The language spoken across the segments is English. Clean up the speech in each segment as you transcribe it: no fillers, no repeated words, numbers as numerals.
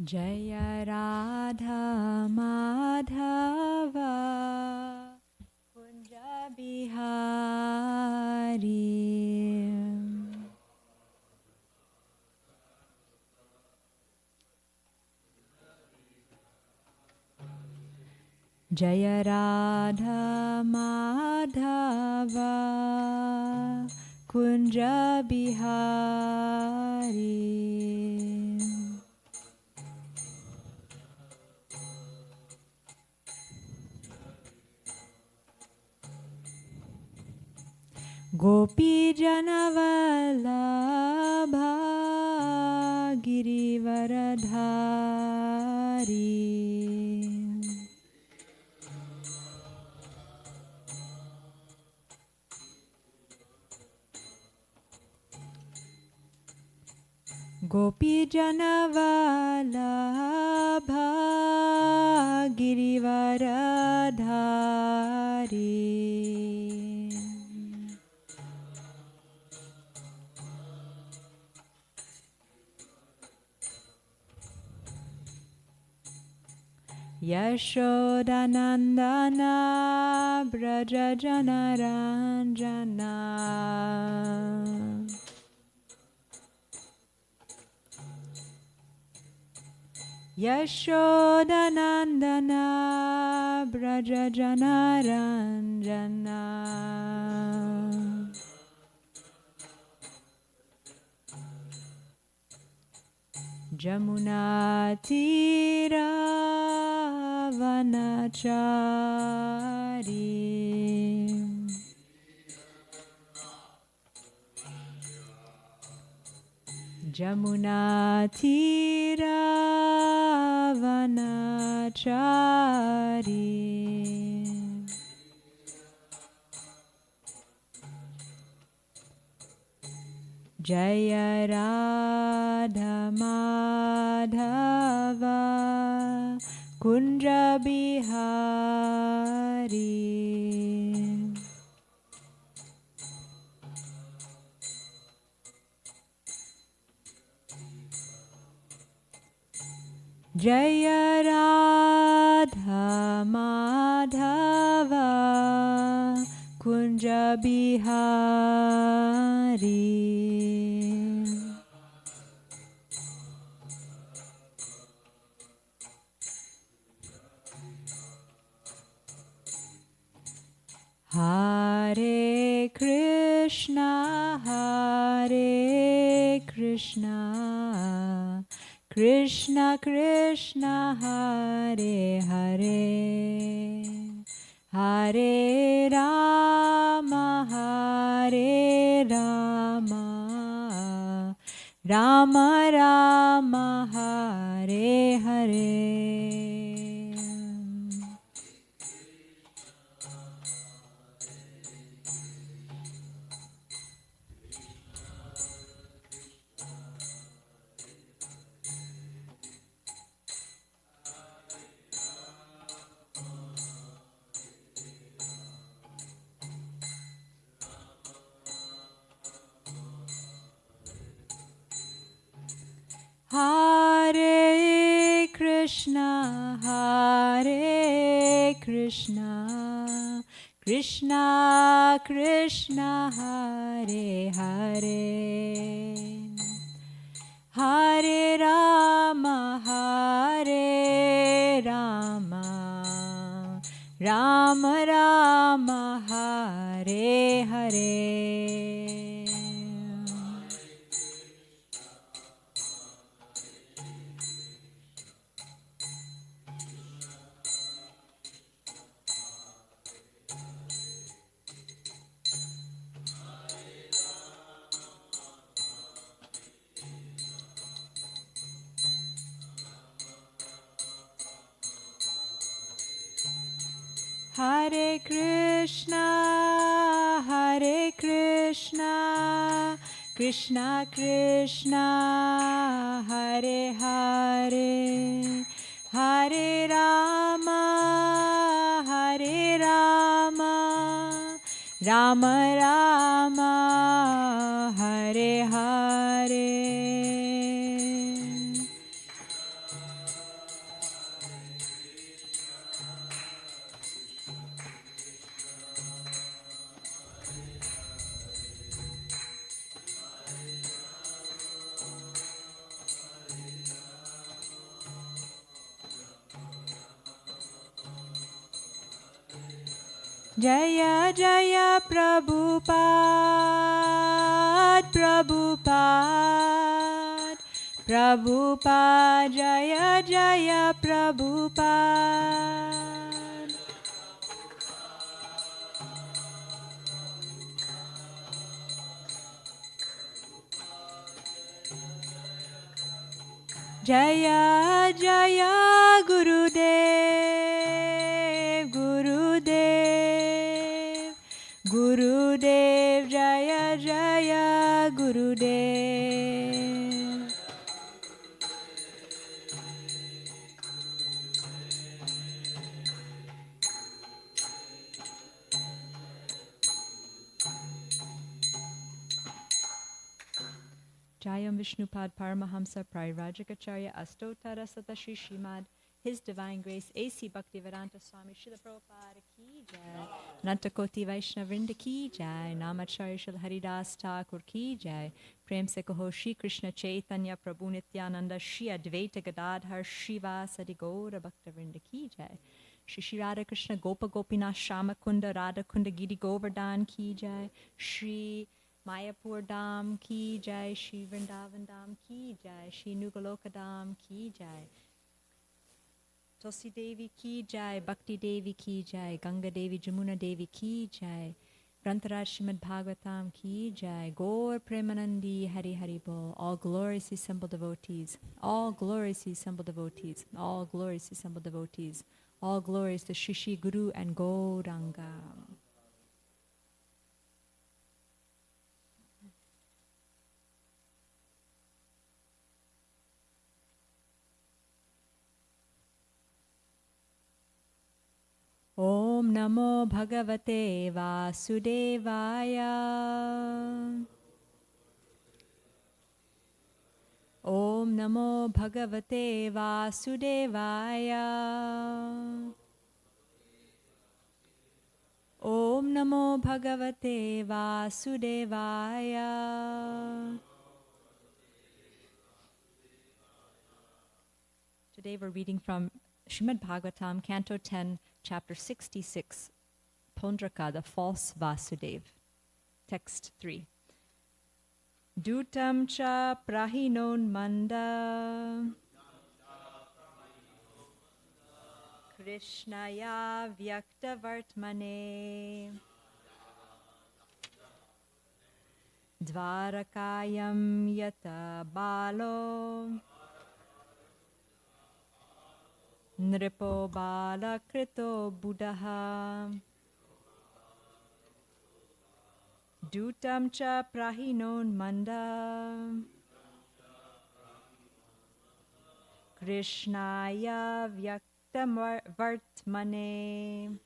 Jaya Radha Madhava Kunja Bihari Jaya Radha Madhava Kunja Bihari Gopi Janavalabha Girivaradhari Gopi Janavalabha Girivaradhari Yashodanandana Braja Janaranjana Yashodanandana Braja Janaranjana Jamuna Tira Vanachari Jamuna Tira Vanachari Jaya Radha Madhava Kunja Bihari Jaya Radha Madhava Kunja Bihari. Hare Krishna, Hare Krishna, Krishna Krishna, Hare Hare, Hare Rama, Hare Rama, Rama Rama, Hare Hare. Hare Krishna, Hare Krishna, Krishna Krishna, Hare Hare, Hare Rama, Hare Rama, Rama Rama, Hare Hare. Hare Krishna, Krishna Krishna, Hare Hare, Hare Rama, Rama Rama, Hare Hare. Jaya Jaya Prabhupada, Prabhupada, Prabhupada, Jaya Jaya Prabhupada. Jaya Jaya Gurudev, Gurudev, Gurudev, Jaya Jaya Gurudev. Jayam Vishnupad Paramahamsa Prairajikacharya Astotara Satashi Shrimad, His Divine Grace A.C. Bhaktivedanta Swami Srila Prabhupada Ki Jai, Nantakoti Vaishnavrinda Ki Jai, Namacharya Srila Haridas Thakur Ki Jai, Prem Se Kaho Shri Krishna Chaitanya Prabhu Nityananda Shri Advaita Gadadhar Shiva Sadigora Bhaktavrinda Ki Jai, Shri Radha Krishna Gopa Gopinath Shama Kunda Radha Kunda Giri Govardhan Ki Jai, Shri Mayapur Dham Ki Jai, Shri Vrindavan Dham Ki Jai, Shri Goloka Dham Ki Jai, Tulsi Devi Ki Jai, Bhakti Devi Ki Jai, Ganga Devi, Jamuna Devi Ki Jai, Grantaraj Srimad Bhagavatam Ki Jai, Gaur Premanandi Hari Hari Bol, all gloriously assembled devotees, all gloriously assembled devotees, all gloriously assembled devotees, all glories to Shri Shri Guru and Gauranga. Om Namo Bhagavate Vasudevaya. Om Namo Bhagavate Vasudevaya. Om Namo Bhagavate Vasudevaya. Today we're reading from Srimad Bhagavatam, Canto 10, Chapter 66, Pondraka, the false Vasudev. Text 3. Dutam cha prahinon manda Krishnaya vyakta vartmane Dvarakayam yata balo Nripo bala krito buddha Dutam cha prahinon manda Krishnaya vyakta vartmane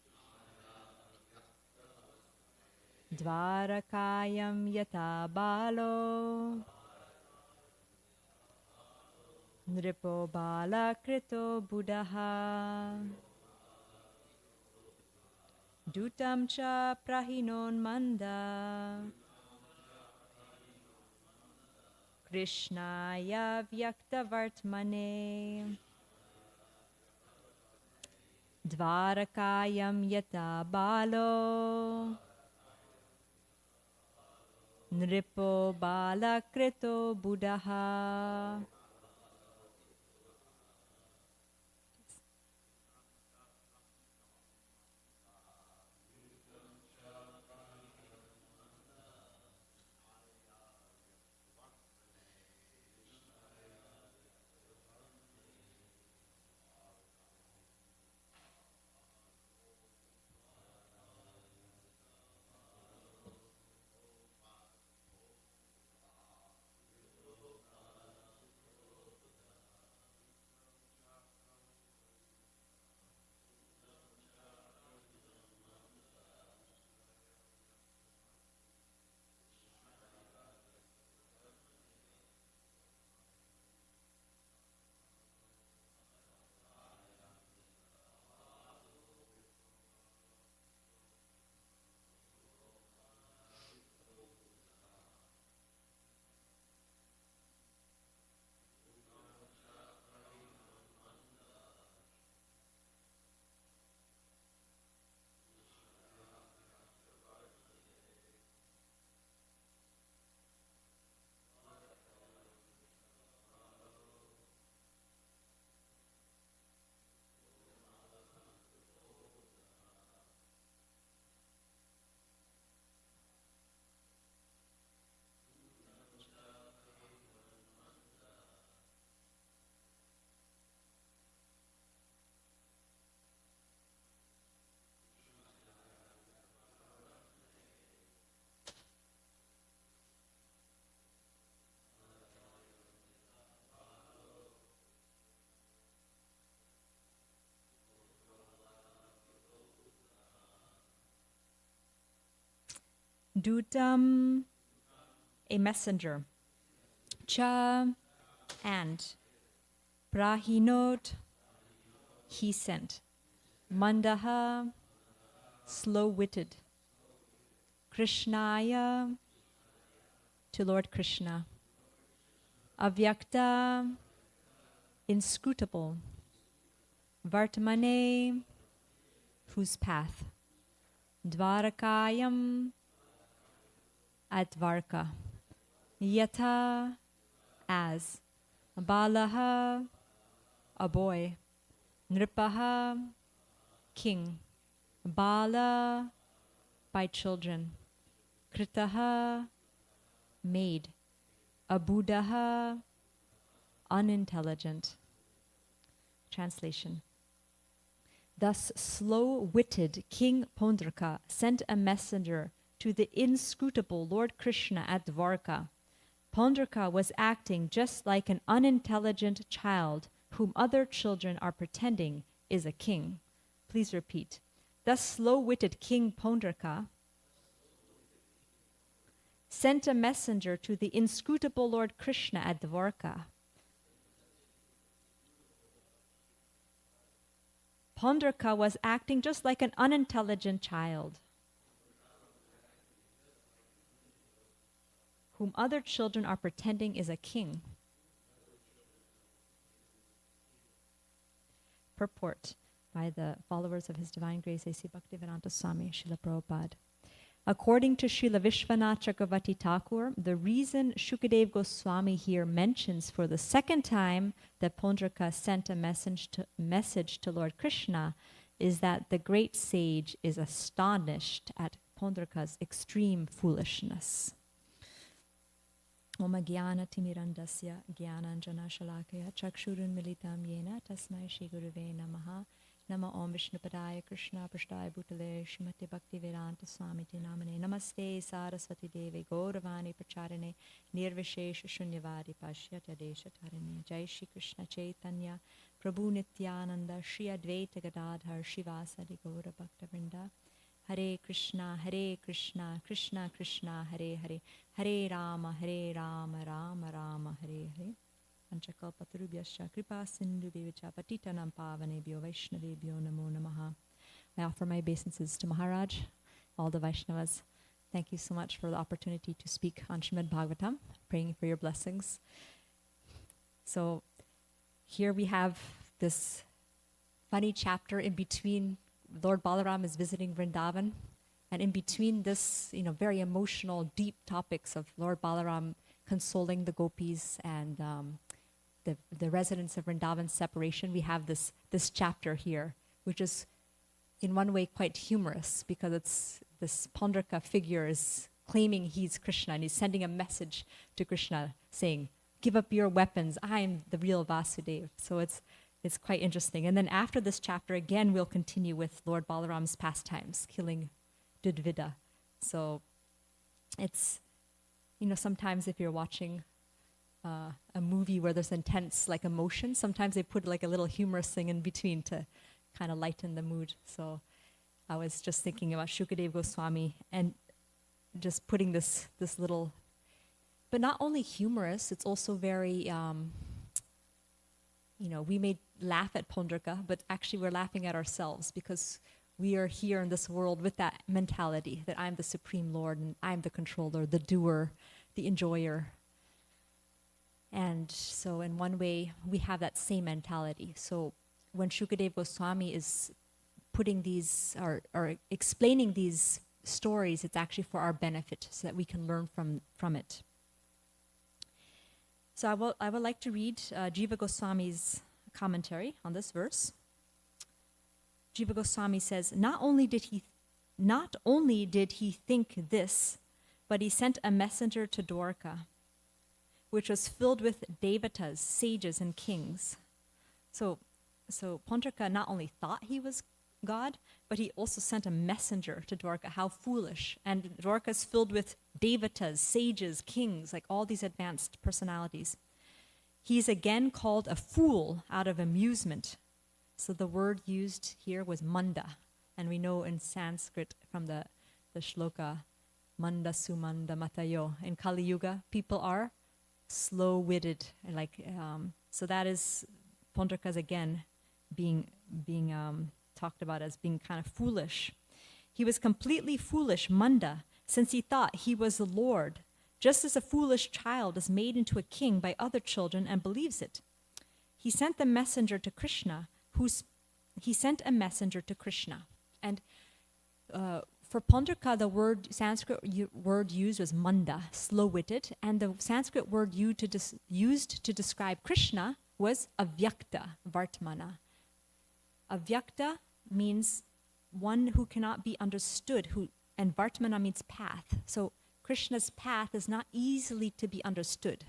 Dvarakayam yata balo Nripo bala krito buddha Dutam cha prahinon manda Krishnaya vyakta vartmane Dvarakayam yata balo Nripo bala krito buddha. Dutam, a messenger. Cha, and. Prahinot, he sent. Mandaha, slow-witted. Krishnaya, to Lord Krishna. Avyakta, inscrutable. Vartamane, whose path. Dvarakayam, at Dvarka. Yata, as. Balaha, a boy. Nripaha, king. Bala, by children. Kritaha, made. Abudaha, unintelligent. Translation. Thus slow-witted King Pondraka sent a messenger to the inscrutable Lord Krishna at Dvarka. Pondraka was acting just like an unintelligent child whom other children are pretending is a king. Please repeat. Thus slow-witted King Pondraka sent a messenger to the inscrutable Lord Krishna at Dvarka. Pondraka was acting just like an unintelligent child, whom other children are pretending is a king. Purport by the followers of His Divine Grace A.C. Bhaktivedanta Swami Srila Prabhupada. According to Srila Vishwanath Chakravarti Thakur, the reason Shukadev Goswami here mentions for the second time that Pondraka sent a message to Lord Krishna is that the great sage is astonished at Pondraka's extreme foolishness. Oma Jnana Timirandasya Jnananjana Shalakaya Chakshurun Militam Yena Tasmai Shri Guruve Namaha Nama Om Vishnupadaya Krishna Prashtaya Bhutale Srimati Bhaktivedanta Swami Namane Namaste Saraswati Devi Gauravani Pracharane Nirvishesha Shunyavadi Pashyata Desha Tarane Jai Shri Krishna Chaitanya Prabhu Nityananda Shri Advaita Gadadhar Shivasadi Gaura Bhakta Vrinda Hare Krishna, Krishna Krishna, Hare Hare, Hare Rama, Rama Rama, Hare Hare. Panchakalpatarubhyascha kripa sindhubhyacha patitanam pavanebhyo vaishnavebhyo namo namaha. I offer my obeisances to Maharaj, all the Vaishnavas. Thank you so much for the opportunity to speak on Srimad Bhagavatam, praying for your blessings. So here we have this funny chapter in between. Lord Balaram is visiting Vrindavan, and in between this, very emotional, deep topics of Lord Balaram consoling the gopis and the residents of Vrindavan's separation, we have this chapter here, which is in one way quite humorous because it's this Pondraka figure is claiming he's Krishna and he's sending a message to Krishna saying, "Give up your weapons. I am the real Vasudeva." So it's quite interesting. And then after this chapter, again, we'll continue with Lord Balaram's pastimes, killing Dudvida. So it's, sometimes if you're watching a movie where there's intense emotion, sometimes they put a little humorous thing in between to kind of lighten the mood. So I was just thinking about Shukadev Goswami and just putting this little, but not only humorous, it's also very, we may laugh at Pondraka, but actually we're laughing at ourselves because we are here in this world with that mentality that I'm the Supreme Lord and I'm the controller, the doer, the enjoyer. And so in one way, we have that same mentality. So when Shukadev Goswami is putting these, or explaining these stories, it's actually for our benefit so that we can learn from it. So I would like to read Jiva Goswami's commentary on this verse. Jiva Goswami says, not only did he think this, but he sent a messenger to Dwarka, which was filled with devatas, sages, and kings. So Pondraka not only thought he was God, but he also sent a messenger to Dwarka. How foolish. And Dwarka is filled with devatas, sages, kings, all these advanced personalities. He's again called a fool out of amusement. So the word used here was manda. And we know in Sanskrit from the shloka, manda sumanda matayo. In Kali Yuga, people are slow-witted. So that is Pondraka's again being talked about as being kind of foolish. He was completely foolish, manda, since he thought he was the Lord, just as a foolish child is made into a king by other children and believes it. He sent a messenger to Krishna. And for Pondraka, the Sanskrit word used was manda, slow-witted, and the Sanskrit word used to describe Krishna was avyakta, vartmana. Avyakta means one who cannot be understood, and vartmana means path. So Krishna's path is not easily to be understood.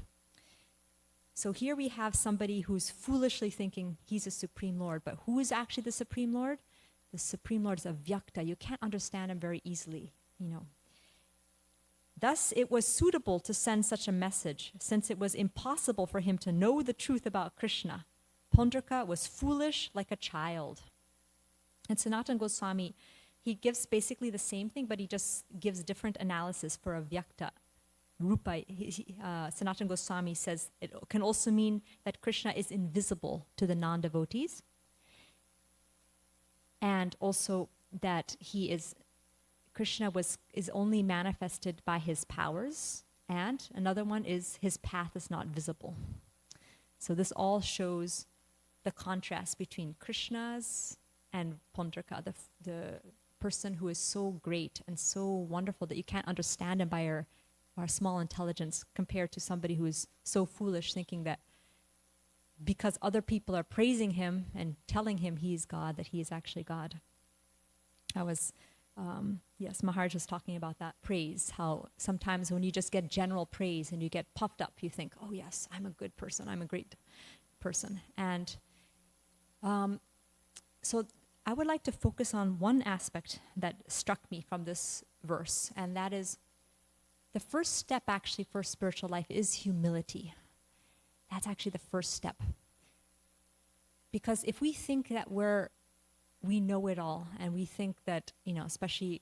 So here we have somebody who's foolishly thinking he's a Supreme Lord, but who is actually the Supreme Lord? The Supreme Lord is avyakta. You can't understand him very easily, Thus, it was suitable to send such a message, since it was impossible for him to know the truth about Krishna. Pondraka was foolish like a child. And Sanatana Goswami, he gives basically the same thing, but he just gives different analysis for avyakta. Rupa, Sanatana Goswami says it can also mean that Krishna is invisible to the non-devotees. and also that Krishna is only manifested by his powers, and another one is his path is not visible. So this all shows the contrast between Krishna's and Pundraka, the person who is so great and so wonderful that you can't understand him by our small intelligence, compared to somebody who is so foolish, thinking that because other people are praising him and telling him he's God, that he is actually God. Maharaj was talking about that praise, how sometimes when you just get general praise and you get puffed up, you think, oh yes, I'm a good person, I'm a great person. And so I would like to focus on one aspect that struck me from this verse, and that is the first step actually for spiritual life is humility. That's actually the first step. Because if we think that we know it all, and we think that, especially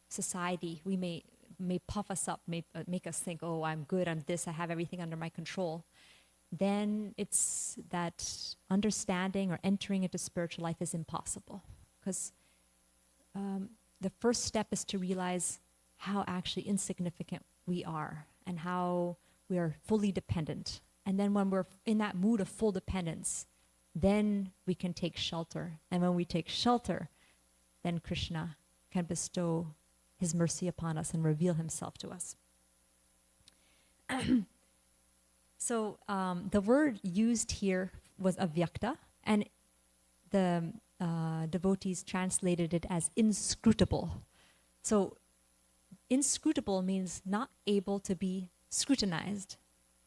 society, we may puff us up, may make us think, oh, I'm good, I'm this, I have everything under my control, then it's that understanding or entering into spiritual life is impossible. Because the first step is to realize how actually insignificant we are and how we are fully dependent. And then when we're in that mood of full dependence, then we can take shelter. And when we take shelter, then Krishna can bestow his mercy upon us and reveal himself to us. So the word used here was avyakta, and the devotees translated it as inscrutable. So inscrutable means not able to be scrutinized.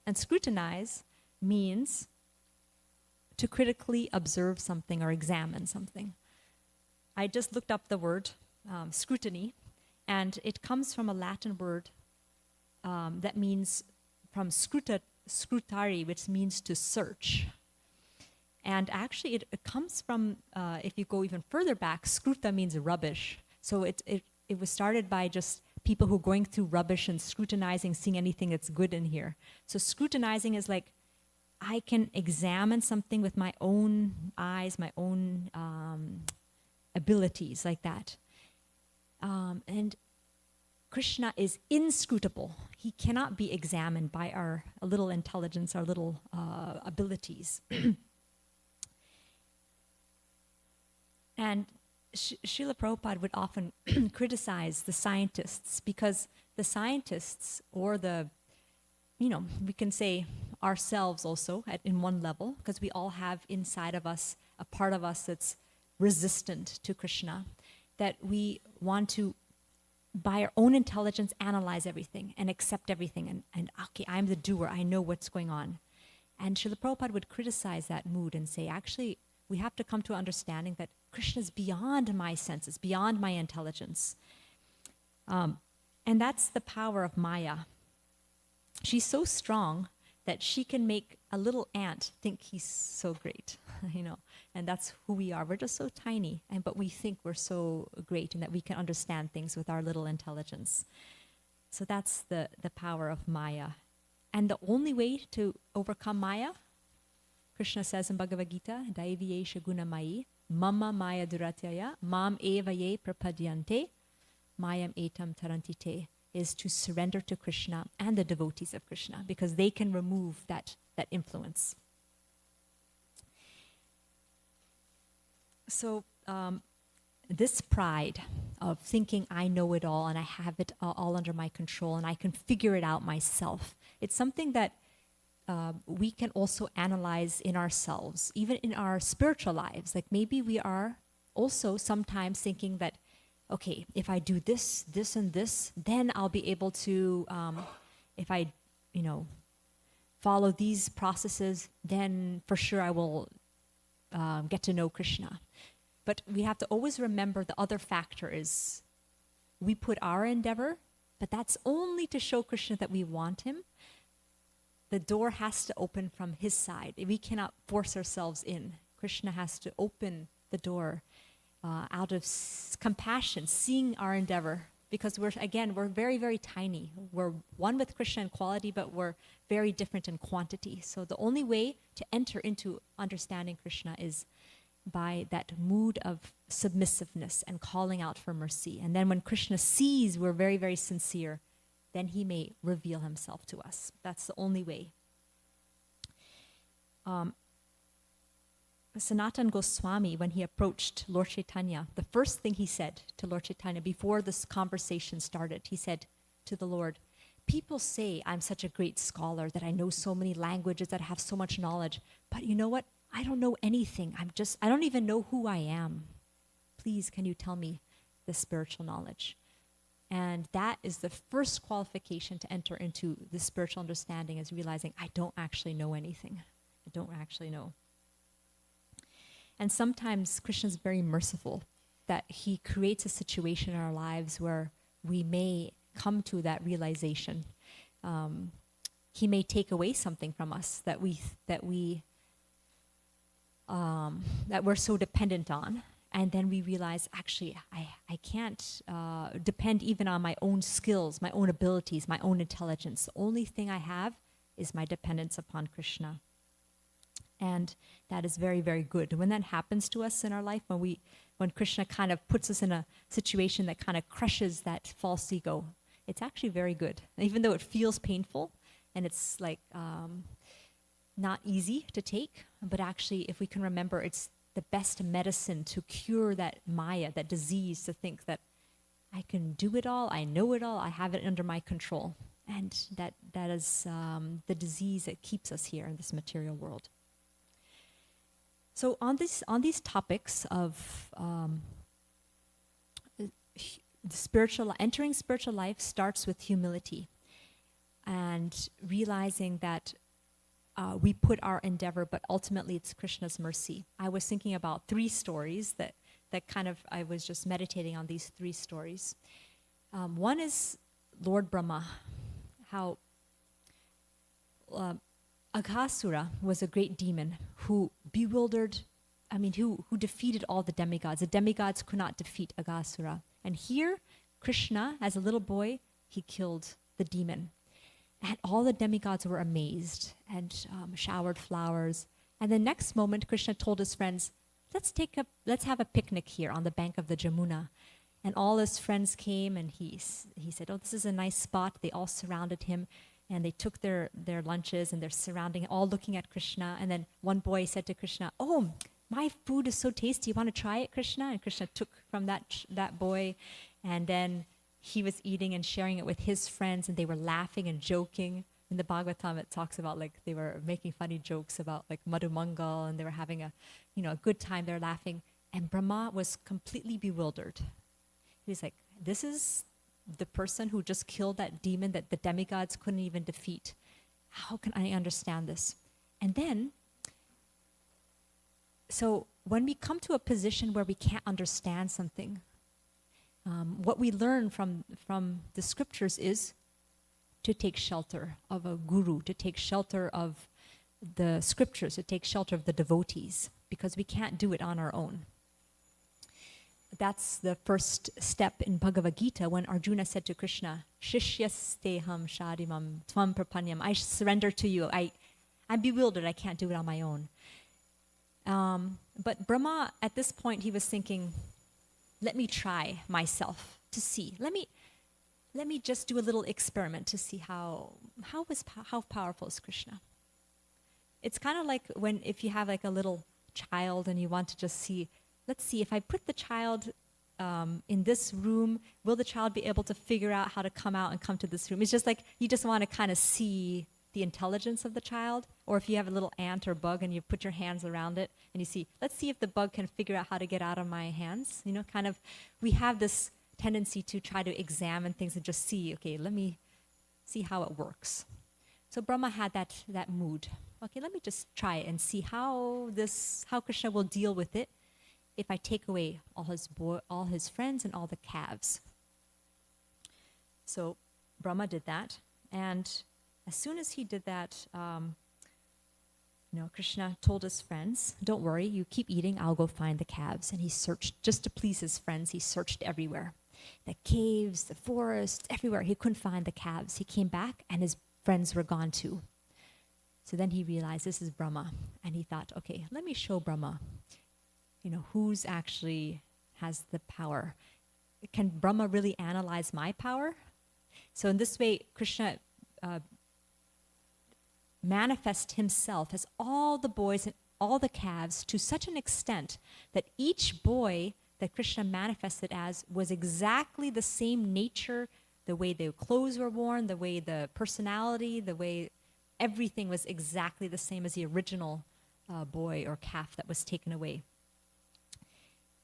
And scrutinize means to critically observe something or examine something. I just looked up the word scrutiny, and it comes from a Latin word that means from scrutari, which means to search. And actually it comes from, if you go even further back, scruta means rubbish. So it was started by just people who are going through rubbish and scrutinizing, seeing anything that's good in here. So scrutinizing is like, I can examine something with my own eyes, my own abilities, like that. And Krishna is inscrutable. He cannot be examined by our little intelligence, our little abilities. And Srila Prabhupada would often criticize the scientists, because the scientists, or we can say ourselves also in one level, because we all have inside of us a part of us that's resistant to Krishna, that we want to, by our own intelligence, analyze everything and accept everything, and okay, I'm the doer, I know what's going on. And Srila Prabhupada would criticize that mood and say, actually, we have to come to understanding that Krishna is beyond my senses, beyond my intelligence. And that's the power of Maya. She's so strong that she can make a little ant think he's so great, and that's who we are. We're just so tiny, but we think we're so great and that we can understand things with our little intelligence. So that's the power of Maya. And the only way to overcome Maya, Krishna says in Bhagavad Gita, Daiviyesha gunamai, mama maya duratyaya, mam eva ye prapadyante, mayam etam tarantite, is to surrender to Krishna and the devotees of Krishna, because they can remove that influence. So this pride of thinking I know it all and I have it all under my control and I can figure it out myself, it's something that we can also analyze in ourselves, even in our spiritual lives. Like maybe we are also sometimes thinking that, okay, if I do this, this, and this, then I'll be able to, if I, follow these processes, then for sure I will get to know Krishna. But we have to always remember the other factor is we put our endeavor, but that's only to show Krishna that we want him. The door has to open from his side. We cannot force ourselves in. Krishna has to open the door out of compassion, seeing our endeavor, because we're very, very tiny. We're one with Krishna in quality, but we're very different in quantity. So the only way to enter into understanding Krishna is by that mood of submissiveness and calling out for mercy. And then when Krishna sees we're very, very sincere, then he may reveal himself to us. That's the only way. Sanatan Goswami, when he approached Lord Chaitanya, the first thing he said to Lord Chaitanya before this conversation started, he said to the Lord, people say I'm such a great scholar, that I know so many languages, that I have so much knowledge. But you know what? I don't know anything. I don't even know who I am. Please, can you tell me the spiritual knowledge? And that is the first qualification to enter into the spiritual understanding, is realizing I don't actually know anything. I don't actually know. And sometimes Krishna is very merciful that he creates a situation in our lives where we may come to that realization. He may take away something from us that we're so dependent on, and then we realize, actually, I can't depend even on my own skills, my own abilities, my own intelligence. The only thing I have is my dependence upon Krishna. And that is very, very good. When that happens to us in our life, when Krishna kind of puts us in a situation that kind of crushes that false ego, it's actually very good. Even though it feels painful and it's like not easy to take, but actually if we can remember, it's the best medicine to cure that maya, that disease, to think that I can do it all, I know it all, I have it under my control. And that is the disease that keeps us here in this material world. So on these topics of entering spiritual life starts with humility and realizing that we put our endeavor, but ultimately it's Krishna's mercy. I was thinking about three stories that I was just meditating on these three stories. One is Lord Brahma, how Aghasura was a great demon who who defeated all the demigods. The demigods could not defeat Aghasura. And here, Krishna, as a little boy, he killed the demon. And all the demigods were amazed and showered flowers. And the next moment, Krishna told his friends, let's have a picnic here on the bank of the Jamuna. And all his friends came, and he said, oh, this is a nice spot. They all surrounded him, and they took their lunches, and they're surrounding, all looking at Krishna. And then one boy said to Krishna, oh, my food is so tasty. You want to try it, Krishna? And Krishna took from that boy, and then he was eating and sharing it with his friends, and they were laughing and joking. In the Bhagavatam, it talks about like they were making funny jokes about like Madhu Mangal, and they were having a good time. They're laughing, and Brahma was completely bewildered. He's like, this is the person who just killed that demon that the demigods couldn't even defeat. How can I understand this? And then, so when we come to a position where we can't understand something, what we learn from the scriptures is to take shelter of a guru, to take shelter of the scriptures, to take shelter of the devotees, because we can't do it on our own. That's the first step in Bhagavad Gita when Arjuna said to Krishna, Shishyasteham shadimam tvam prapanyam. I surrender to you. I'm bewildered. I can't do it on my own. But Brahma, at this point, he was thinking, let me try myself to see. Let me just do a little experiment to see how powerful is Krishna. It's kind of like if you have like a little child and you want to just see, let's see, if I put the child in this room, will the child be able to figure out how to come out and come to this room? It's just like you just want to kind of see the intelligence of the child. Or if you have a little ant or bug and you put your hands around it and you see, let's see if the bug can figure out how to get out of my hands. We have this tendency to try to examine things and just see, okay, let me see how it works. So Brahma had that mood. Okay, let me just try it and see how Krishna will deal with it if I take away all his friends and all the calves. So Brahma did that, and as soon as he did that, Krishna told his friends, don't worry, you keep eating, I'll go find the calves. And he searched, just to please his friends, he searched everywhere. The caves, the forests, everywhere. He couldn't find the calves. He came back and his friends were gone too. So then he realized this is Brahma. And he thought, okay, let me show Brahma. who's actually has the power? Can Brahma really analyze my power? So in this way, Krishna manifests himself as all the boys and all the calves to such an extent that each boy that Krishna manifested as was exactly the same nature, the way their clothes were worn, the way the personality, the way everything was exactly the same as the original boy or calf that was taken away.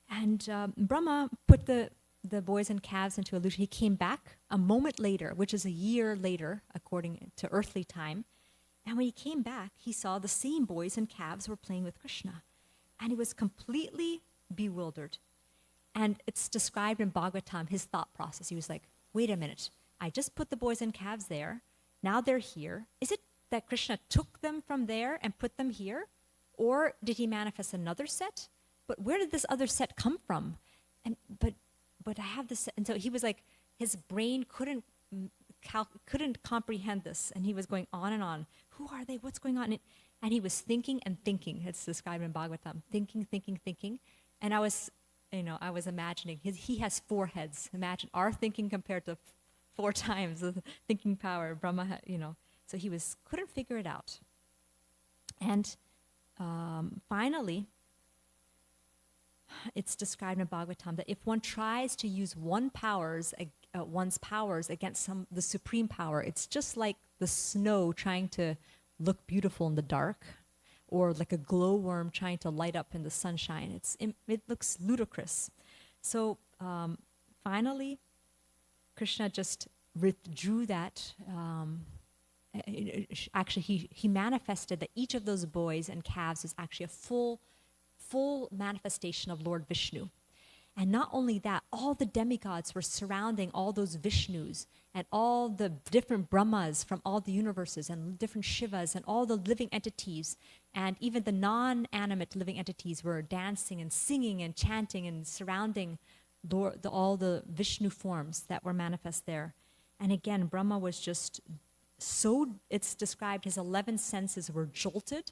And Brahma put the boys and calves into illusion. He came back a moment later, which is a year later, according to earthly time. And when he came back, he saw the same boys and calves were playing with Krishna. And he was completely bewildered. And it's described in Bhagavatam, his thought process. He was like, wait a minute, I just put the boys and calves there. Now they're here. Is it that Krishna took them from there and put them here? Or did he manifest another set? But where did this other set come from? But I have this, and so he was like, his brain couldn't comprehend this, and he was going on and on. Who are they? What's going on? And he was thinking and thinking. It's described in Bhagavatam. Thinking. And I was imagining he has 4 heads. Imagine our thinking compared to 4 times the thinking power Brahma. So he couldn't figure it out. And finally, it's described in Bhagavatam that if one tries to use one's powers against the supreme power, it's just like the snow trying to look beautiful in the dark, or like a glowworm trying to light up in the sunshine. It looks ludicrous. So finally, Krishna just withdrew that. Actually, he manifested that each of those boys and calves is actually a full manifestation of Lord Vishnu. And not only that, all the demigods were surrounding all those Vishnus and all the different Brahmas from all the universes and different Shivas and all the living entities, and even the non-animate living entities were dancing and singing and chanting and surrounding all the Vishnu forms that were manifest there. And again, Brahma was just it's described his 11 senses were jolted.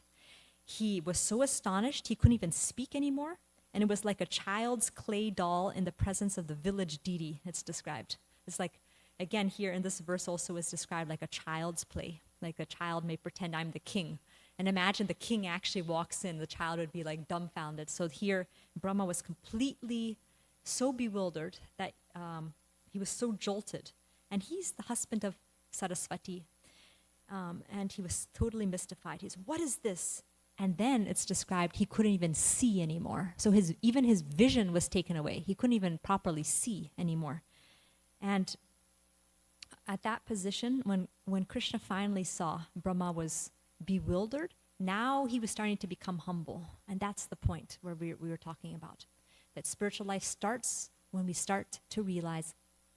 He was so astonished he couldn't even speak anymore. And it was like a child's clay doll in the presence of the village deity, it's described. It's like, again, here in this verse also is described like a child's play. Like a child may pretend I'm the king. And imagine the king actually walks in, the child would be like dumbfounded. So here, Brahma was completely so bewildered that he was so jolted. And he's the husband of Saraswati. And he was totally mystified. He's, what is this? And then it's described he couldn't even see anymore. So even his vision was taken away. He couldn't even properly see anymore. And at that position, when Krishna finally saw Brahma was bewildered, now he was starting to become humble. And that's the point where we were talking about. That spiritual life starts when we start to realize,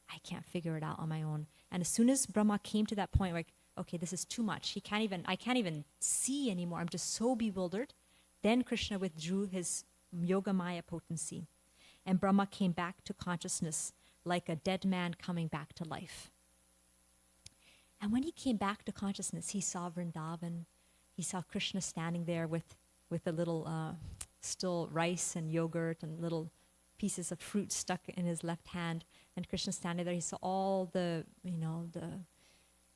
I can't figure it out on my own. And as soon as Brahma came to that point, like, okay, this is too much. I can't even see anymore. I'm just so bewildered. Then Krishna withdrew his Yogamaya potency. And Brahma came back to consciousness like a dead man coming back to life. And when he came back to consciousness, he saw Vrindavan. He saw Krishna standing there with a little still rice and yogurt and little pieces of fruit stuck in his left hand. And Krishna standing there, he saw all the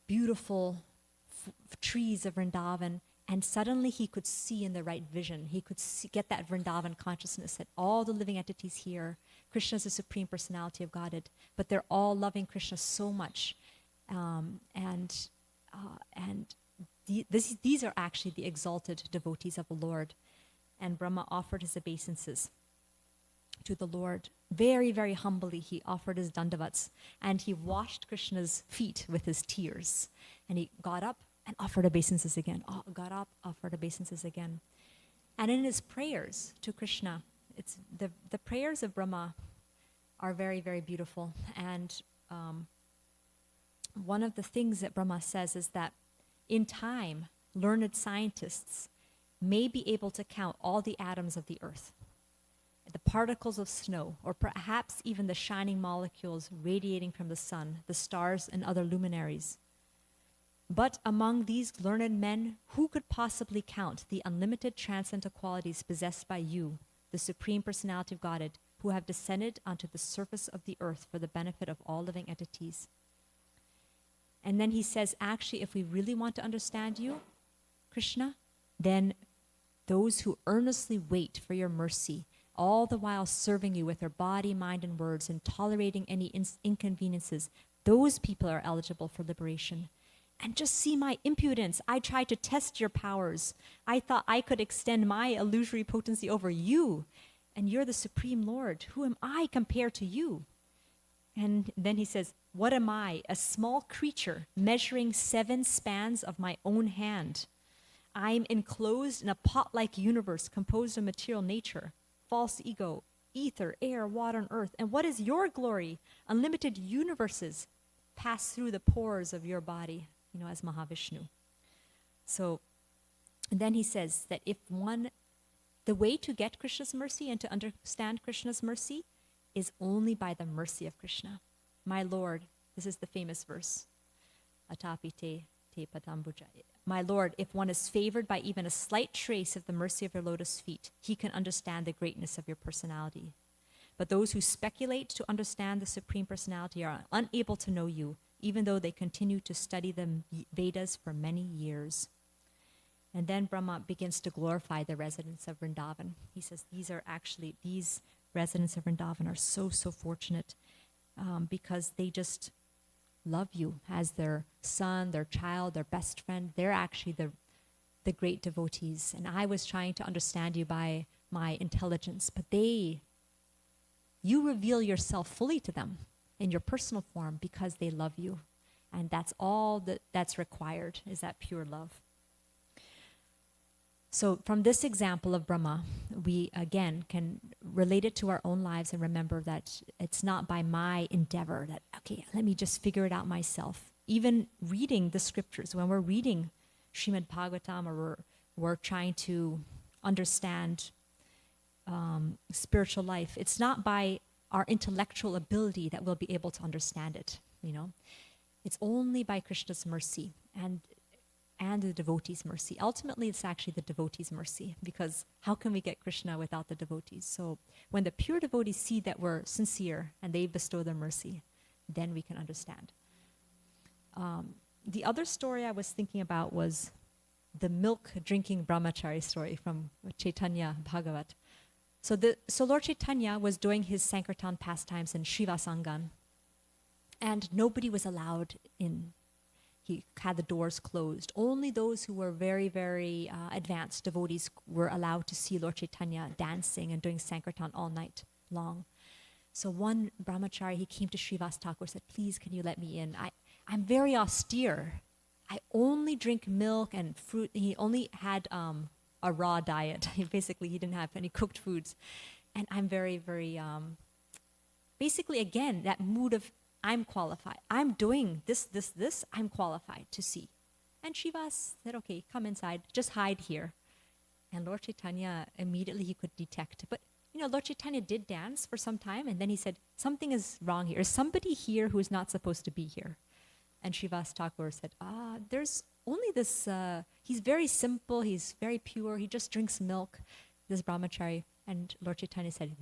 beautiful trees of Vrindavan, and suddenly he could see in the right vision. He could get that Vrindavan consciousness that all the living entities here, Krishna is the Supreme Personality of Godhead, but they're all loving Krishna so much. These are actually the exalted devotees of the Lord. And Brahma offered his obeisances to the Lord. Very, very humbly, he offered his dandavats, and he washed Krishna's feet with his tears. And he got up and offered obeisances again. Offered obeisances again. And in his prayers to Krishna, it's the prayers of Brahma are very, very beautiful. And one of the things that Brahma says is that in time, learned scientists may be able to count all the atoms of the earth, the particles of snow, or perhaps even the shining molecules radiating from the sun, the stars, and other luminaries. But among these learned men, who could possibly count the unlimited transcendental qualities possessed by you, the Supreme Personality of Godhead, who have descended onto the surface of the earth for the benefit of all living entities. And then he says, actually, if we really want to understand you, Krishna, then those who earnestly wait for your mercy, all the while serving you with their body, mind, and words, and tolerating any inconveniences, those people are eligible for liberation. And just see my impudence. I tried to test your powers. I thought I could extend my illusory potency over you. And you're the Supreme Lord. Who am I compared to you? And then he says, what am I? A small creature measuring 7 spans of my own hand. I'm enclosed in a pot-like universe composed of material nature, false ego, ether, air, water, and earth. And what is your glory? Unlimited universes pass through the pores of your body, as Mahavishnu. So, and then he says that the way to get Krishna's mercy and to understand Krishna's mercy is only by the mercy of Krishna. My Lord, this is the famous verse, Atapi te patambuja. My Lord, if one is favored by even a slight trace of the mercy of your lotus feet, he can understand the greatness of your personality. But those who speculate to understand the Supreme Personality are unable to know you, even though they continue to study the Vedas for many years. And then Brahma begins to glorify the residents of Vrindavan. He says these residents of Vrindavan are so fortunate because they just love you as their son, their child, their best friend. They're actually the great devotees. And I was trying to understand you by my intelligence, but you reveal yourself fully to them in your personal form because they love you. And that's all that's required, is that pure love. So from this example of Brahma, we again can relate it to our own lives and remember that it's not by my endeavor that, okay, let me just figure it out myself. Even reading the scriptures, when we're reading Srimad Bhagavatam or we're trying to understand spiritual life, it's not by our intellectual ability that we'll be able to understand it, It's only by Krishna's mercy and the devotee's mercy. Ultimately, it's actually the devotee's mercy, because how can we get Krishna without the devotees? So when the pure devotees see that we're sincere and they bestow their mercy, then we can understand. The other story I was thinking about was the milk-drinking brahmachari story from Chaitanya Bhagavat. So Lord Chaitanya was doing his Sankirtan pastimes in Shivasangan, and nobody was allowed in. He had the doors closed. Only those who were very, very advanced devotees were allowed to see Lord Chaitanya dancing and doing Sankirtan all night long. So one brahmachari, he came to Srivas Thakur, said, please, can you let me in? I'm very austere. I only drink milk and fruit. He only had a raw diet. He didn't have any cooked foods. And I'm very, very, basically, again, that mood of, I'm qualified. I'm doing this, I'm qualified to see. And Srivas said, okay, come inside, just hide here. And Lord Chaitanya, immediately he could detect. But, Lord Chaitanya did dance for some time, and then he said, something is wrong here. Is somebody here who is not supposed to be here? And Srivas Thakur said, there's only this, he's very simple, he's very pure, he just drinks milk, this brahmachari. And Lord Chaitanya said,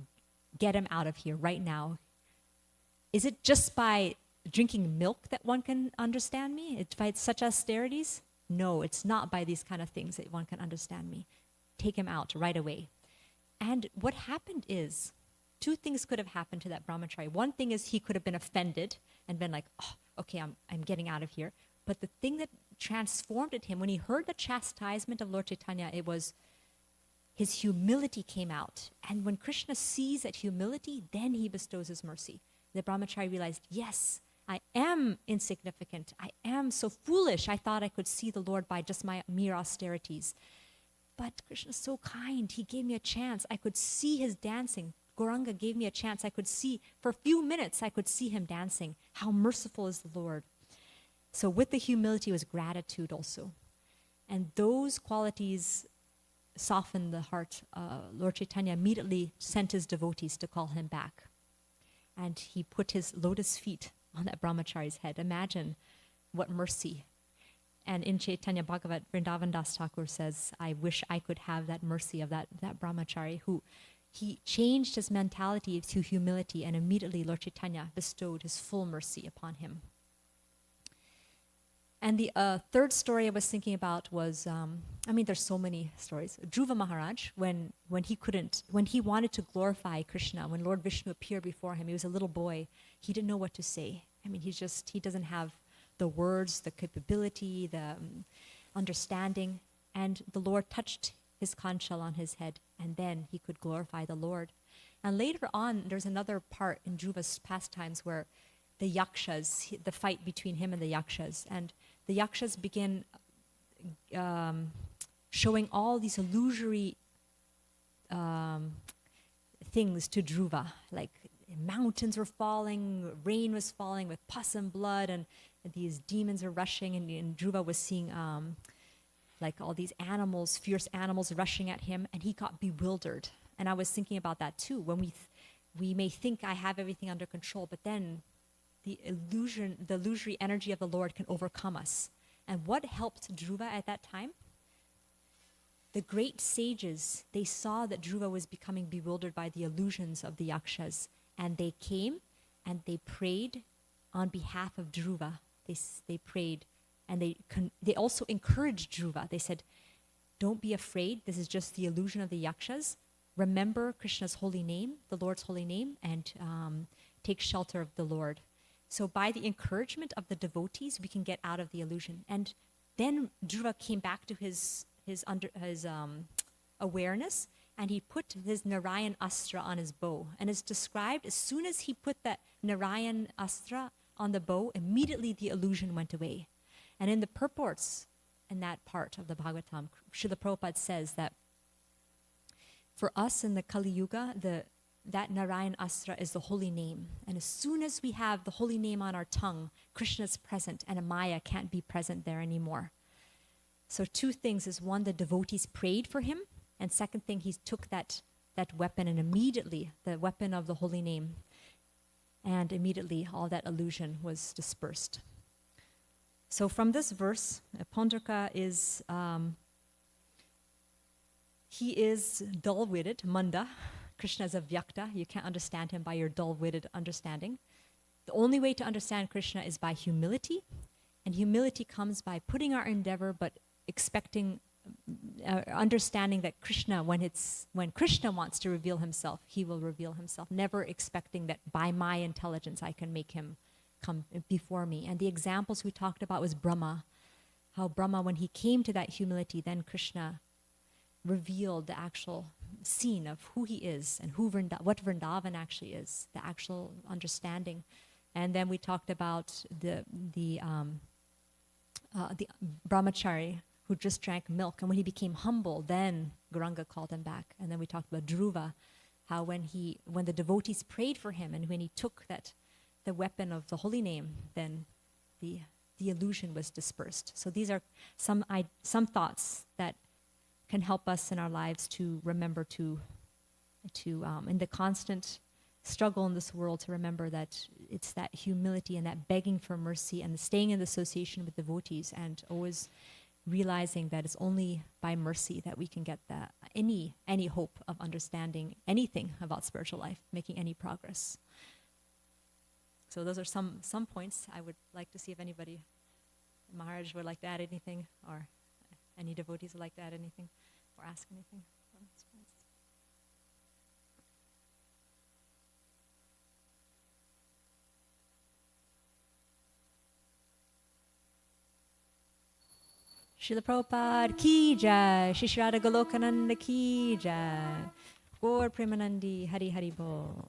get him out of here right now. Is it just by drinking milk that one can understand me? It's by such austerities? No, it's not by these kind of things that one can understand me. Take him out right away. And what happened is, 2 things could have happened to that brahmachari. One thing is he could have been offended and been like, oh, okay, I'm getting out of here. But the thing that transformed him, when he heard the chastisement of Lord Chaitanya, it was his humility came out. And when Krishna sees that humility, then he bestows his mercy. The brahmachari realized, yes, I am insignificant. I am so foolish. I thought I could see the Lord by just my mere austerities. But Krishna is so kind. He gave me a chance. I could see his dancing. Gauranga gave me a chance. I could see, for a few minutes, I could see him dancing. How merciful is the Lord. So with the humility was gratitude also. And those qualities softened the heart. Lord Chaitanya immediately sent his devotees to call him back. And he put his lotus feet on that brahmachari's head. Imagine what mercy. And in Chaitanya Bhagavat, Vrindavan Das Thakur says, I wish I could have that mercy of that brahmachari who, he changed his mentality to humility, and immediately Lord Chaitanya bestowed his full mercy upon him. And the third story I was thinking about was, there's so many stories. Dhruva Maharaj, when he wanted to glorify Krishna, when Lord Vishnu appeared before him, he was a little boy, he didn't know what to say. He doesn't have the words, the capability, the understanding. And the Lord touched his conch shell on his head, and then he could glorify the Lord. And later on, there's another part in Dhruva's pastimes where the yakshas, the fight between him and the yakshas, and the yakshas begin showing all these illusory things to Dhruva, like mountains were falling, rain was falling with pus and blood, and these demons were rushing, and Dhruva was seeing like all these animals, fierce animals rushing at him, and he got bewildered. And I was thinking about that too. When we may think I have everything under control, but then the illusory energy of the Lord can overcome us. And what helped Dhruva at that time? The great sages, they saw that Dhruva was becoming bewildered by the illusions of the yakshas, and they came and they prayed on behalf of Dhruva. They prayed, and they also encouraged Dhruva. They said, don't be afraid, this is just the illusion of the yakshas. Remember Krishna's holy name, the Lord's holy name, and take shelter of the Lord. So by the encouragement of the devotees, we can get out of the illusion. And then Dhruva came back to his awareness, and he put his Narayan Astra on his bow. And it's described, as soon as he put that Narayan Astra on the bow, immediately the illusion went away. And in the purports, in that part of the Bhagavatam, Srila Prabhupada says that for us in the Kali Yuga, that Narayan Astra is the holy name. And as soon as we have the holy name on our tongue, Krishna is present, and Maya can't be present there anymore. So two things is, one, the devotees prayed for him, and second thing, he took that weapon, and immediately, the weapon of the holy name, and immediately all that illusion was dispersed. So from this verse, Pondarka is, he is dull-witted, Manda. Krishna is a Vyakta. You can't understand him by your dull-witted understanding. The only way to understand Krishna is by humility, and humility comes by putting our endeavor, but expecting, understanding that Krishna, when Krishna wants to reveal himself, he will reveal himself, never expecting that by my intelligence I can make him come before me. And the examples we talked about was Brahma, how Brahma, when he came to that humility, then Krishna revealed the actual scene of who he is and what Vrindavan actually is, the actual understanding. And then we talked about the brahmachari who just drank milk, and when he became humble, then Gauranga called him back. And then we talked about Dhruva, how when the devotees prayed for him, and when he took the weapon of the holy name, then the illusion was dispersed. So these are some thoughts that can help us in our lives to remember to in the constant struggle in this world, to remember that it's that humility and that begging for mercy and staying in the association with devotees, and always realizing that it's only by mercy that we can get any hope of understanding anything about spiritual life, making any progress. So those are some points I would like to see if anybody, Maharaj, would like to add anything, or any devotees would like to add anything or ask anything on this point. Srila Prabhupada ki jai, Shri Radha Golokananda ki jai, Gaur Premanandi, Hari Hari Bol.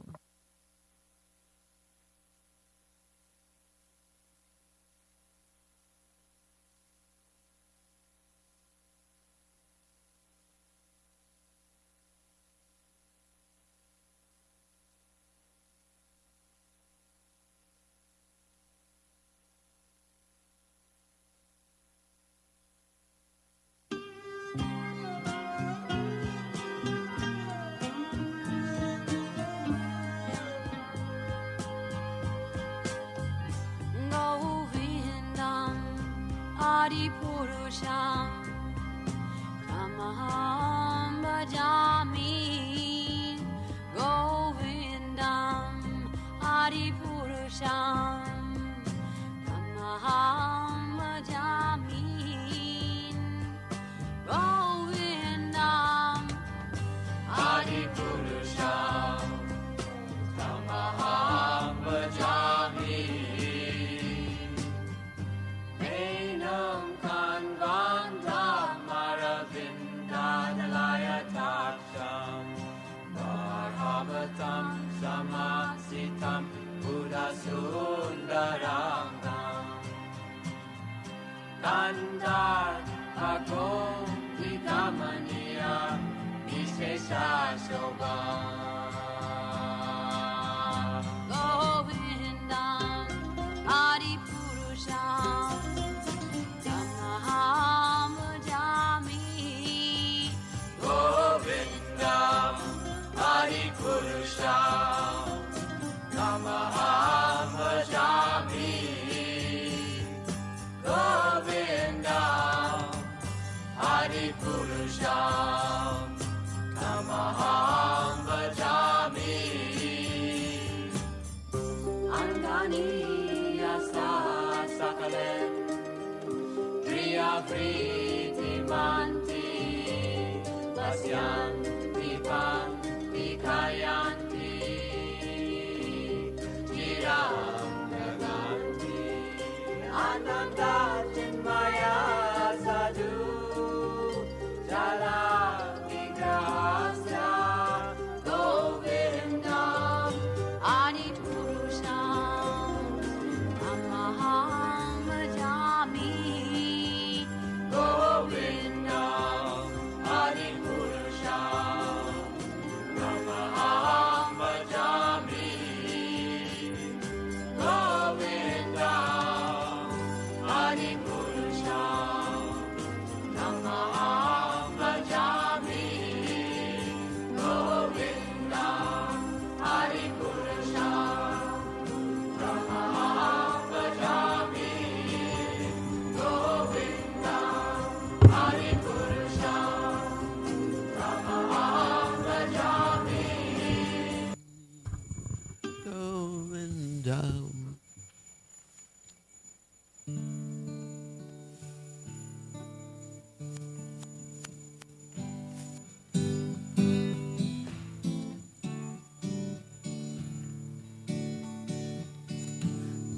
Purusham Tamaham Bhajami Kandar Agong Vidamaniya Vishesha Shobha Govindam Adi Purusham Tamaham Jami Govindam Adi Purusham Tamaham Jami Govindam Adi Purusham Tamaham Bhajami Angani Yasa Sakalem Priya Priti Manti Vasyanti Panti Kayanti Chiram Naganti Ananda Chinmaya Sadhu Jala Vigrahasya Govindam Adi Purusham Tamaham Bhajami Govindam Adi Purusham Tamaham Bhajami Govindam Adi Purusham Tamaham Bhajami Govindam Adi Purusham Tamaham Bhajami Govindam Adi Purusham Tamaham Bhajami Govindam.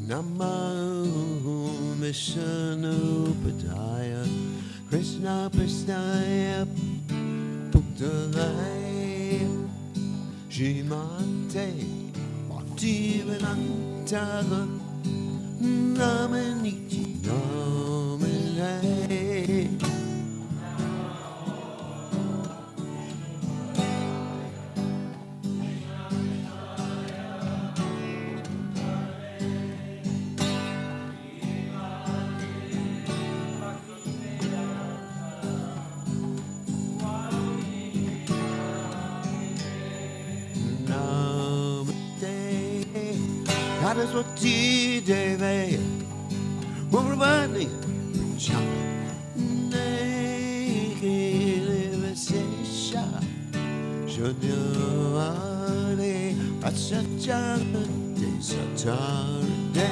Namo Vishnupadaya Krishna Prasnaya Bhuttalaya Shrimate Bhaktivedanta Namaniti Namane Saraswati Devi Murvani Cham Nehilivasesha Shunyavani Asachante Satarde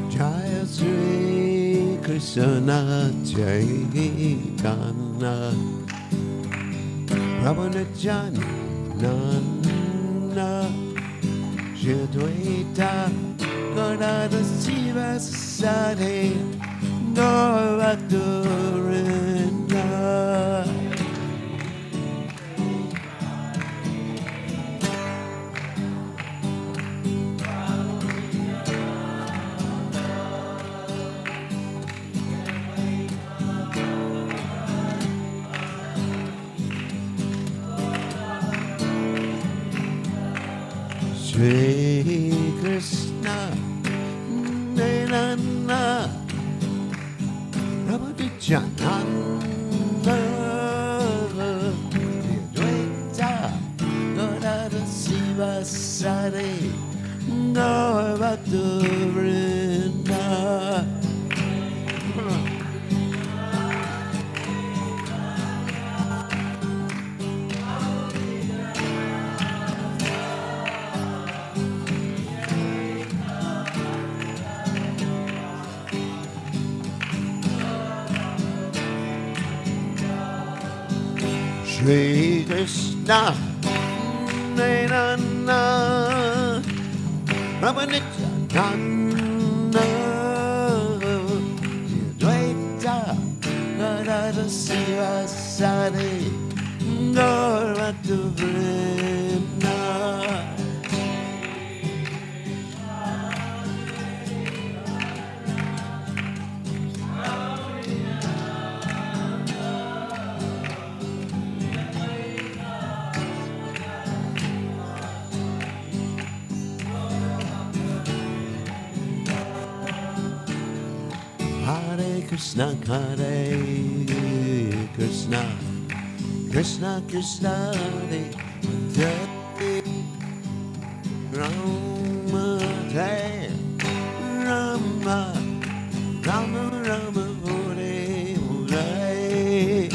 Jaya Sri Krishna Chaitanya Prabhu Nityananda Shri Advaita Gadadhara Siva Sati Gauravadurinda Shri Krishna Nilana Prabhu Nityananda Sare, go back to Vrinda. Shri Krishna, Nana, Ramanityananda, Dvaita, Radha Siva Sari, Gauratu Vrinda. Hare Krishna, Hare Krishna, Krishna Krishna, Hare Hare, Rama Hare Rama, Rama Rama Hare Hare.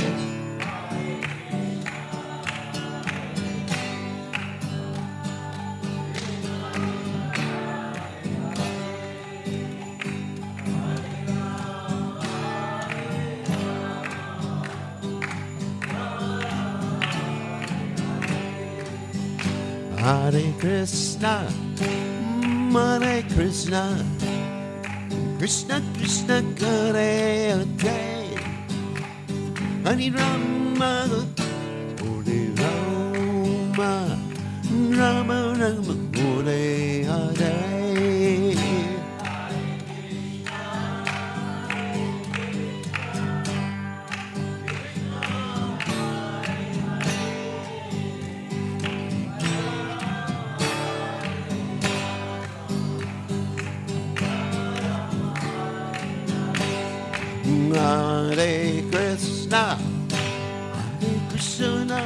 Hare Krishna, Hare Krishna, Krishna Krishna Hare Hare, Hare Rama, Hare Rama, Rama Rama Hare Hare. Hare Krishna, Hare Krishna,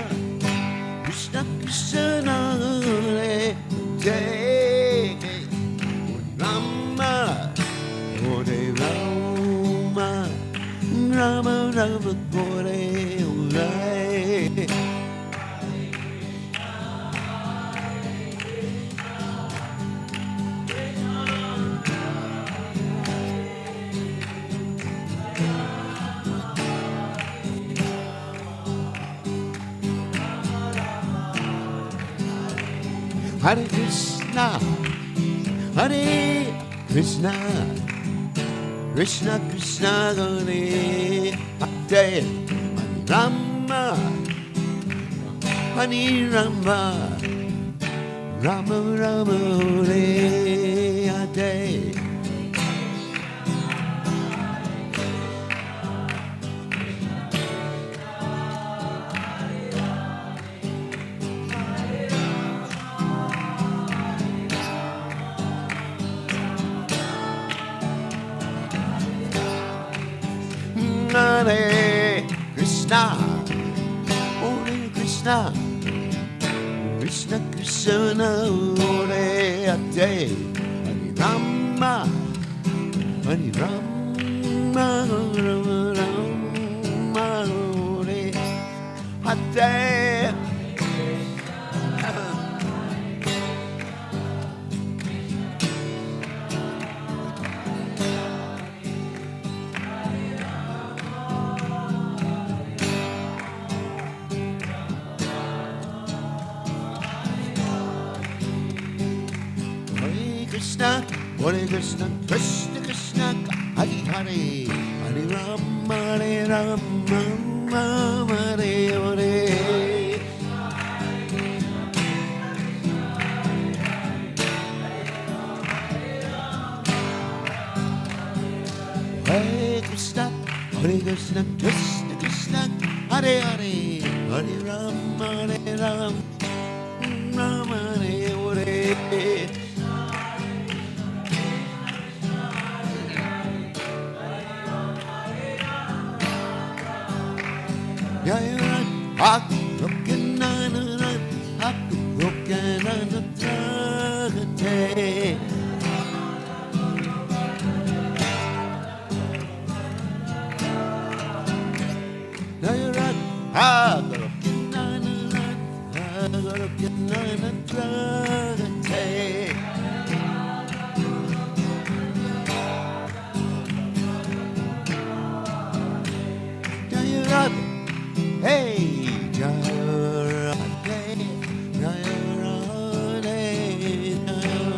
Krishna Krishna Hare Hare, Rama, Hare Rama, Rama Rama Hare Hare. Hare Krishna, Hare Krishna, Krishna Krishna Hare Hare, Rama, Hare Rama, Rama Rama Hare Hare. Hare Krishna, Hare Krishna, Krishna Krishna Hare Hare, Hare Rama, Hare Rama, Rama Rama Hare Hare. Krishna, Hare Krishna, Krishna Krishna, Hare Hare, Hare Rama, Hare Rama, Hare Hare. Hare Krishna, Hare Krishna, Krishna Krishna, Hare Hare, Hare Rama, Hare Rama, Hare Hare. Aku broken on a run, aku broken on a run. Hey, Jayarate, Jayarate, Jayarate.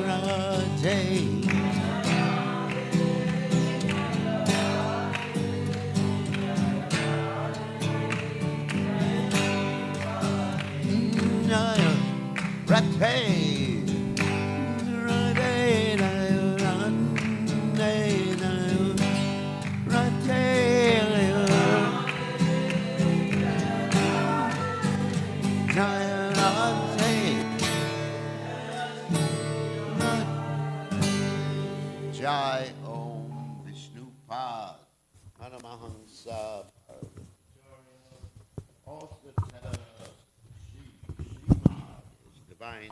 Jai Om Vishnu Pad Paramahansa. Also tell Shri is divine.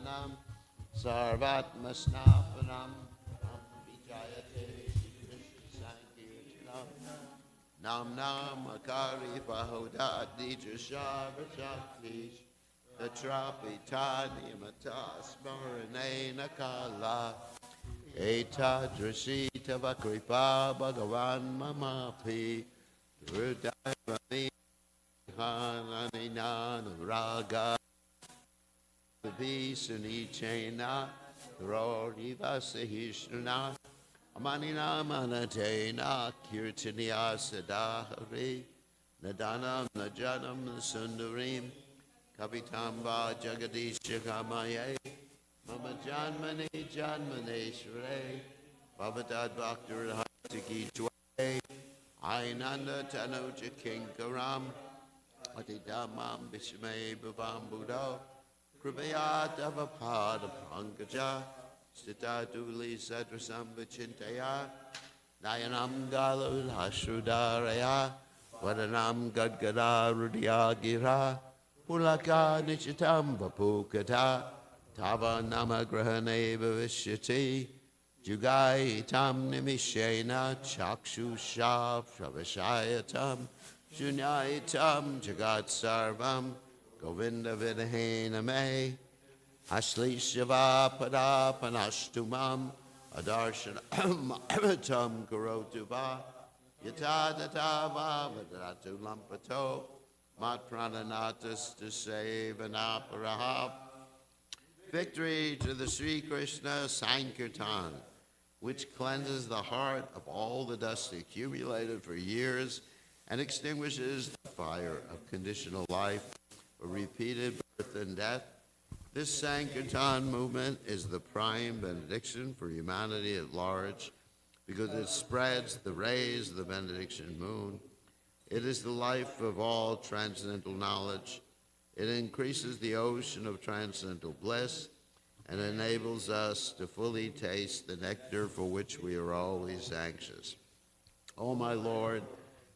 Pranam Sarvatma Snapanam Vijayate Sankirtanam Nam Nam Akari Bahodat Dijashavachakti Tatrapitani Matas Maranena Kala Etadrashi Tavakripa Bhagavan Mamapi Rudayami Hananinan Raga Sunichena Roriva Sahishna Amanina Manatena Kirtaniya Sadahari Nadanam Najanam Sundarim Kapitamba Jagadisha Kamaye Mama Janmane Janmaneshware Bhavatad Bhaktir Hatiki Jway Ainanda Tanuja Kinkaram Atidamam Bishme Bhavam Buddha Kripaya Davapada Pankaja Stitaduli Sadrasam Vichintaya Nayanam Galud Hashrudaraya Vadanam Gadgada Rudya Gira Pulaka Nichitam Vapukata Tava Namagrahane Bhavishyati Jugai Tam Nimishena Chakshu Shav Shavashayatam Shunyaitam Jagat Sarvam Govinda Vidahena Me Ashli Shiva Pada Panashtumam Adarshanam Tam Kurotuba Yatadata Vadatu Lampato Mat Prananatas to save Anaparaha. Victory to the Sri Krishna Sankirtan, which cleanses the heart of all the dust accumulated for years and extinguishes the fire of conditional life or repeated birth and death. This Sankirtan movement is the prime benediction for humanity at large because it spreads the rays of the benediction moon. It is the life of all transcendental knowledge. It increases the ocean of transcendental bliss and enables us to fully taste the nectar for which we are always anxious. O my Lord,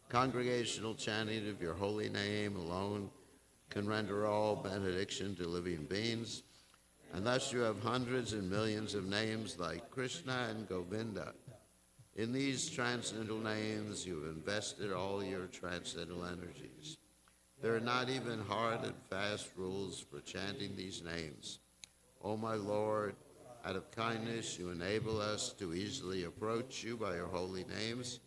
congregational chanting of your holy name alone can render all benediction to living beings, and thus you have hundreds and millions of names like Krishna and Govinda. In these transcendental names you have invested all your transcendental energies. There are not even hard and fast rules for chanting these names. O my Lord, out of kindness you enable us to easily approach you by your holy names,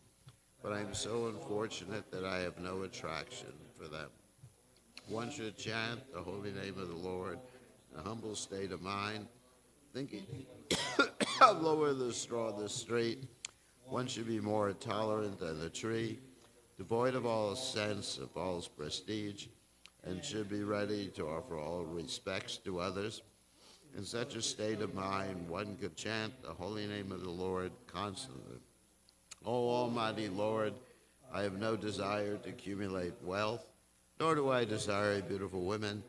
but I am so unfortunate that I have no attraction for them. One should chant the holy name of the Lord in a humble state of mind, thinking of lower the straw of the street. One should be more tolerant than the tree, devoid of all sense of false prestige, and should be ready to offer all respects to others. In such a state of mind, one could chant the holy name of the Lord constantly. O Almighty Lord, I have no desire to accumulate wealth, nor do I desire beautiful women,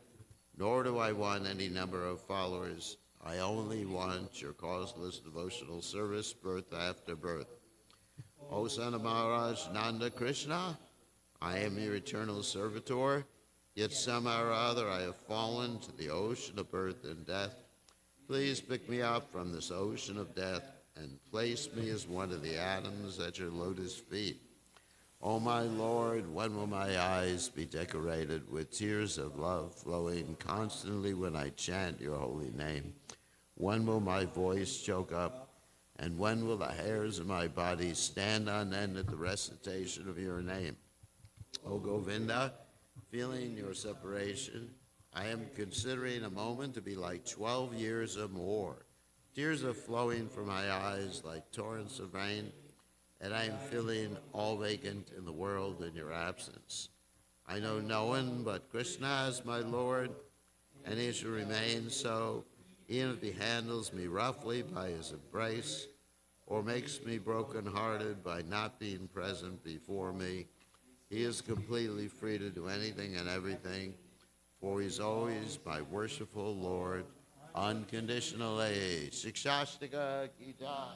nor do I want any number of followers. I only want your causeless devotional service, birth after birth. O Son of Maharaj Nanda Krishna, I am your eternal servitor, yet somehow or other I have fallen to the ocean of birth and death. Please pick me up from this ocean of death and place me as one of the atoms at your lotus feet. O my Lord, when will my eyes be decorated with tears of love flowing constantly when I chant your holy name? When will my voice choke up? And when will the hairs of my body stand on end at the recitation of your name? O Govinda, feeling your separation, I am considering a moment to be like 12 years or more. Tears are flowing from my eyes like torrents of rain, and I am feeling all vacant in the world in your absence. I know no one but Krishna as my Lord, and he shall remain so, even if he handles me roughly by his embrace, or makes me broken-hearted by not being present before me. He is completely free to do anything and everything, for he's always my worshipful Lord, unconditionally. Shikshashtaka ki jai.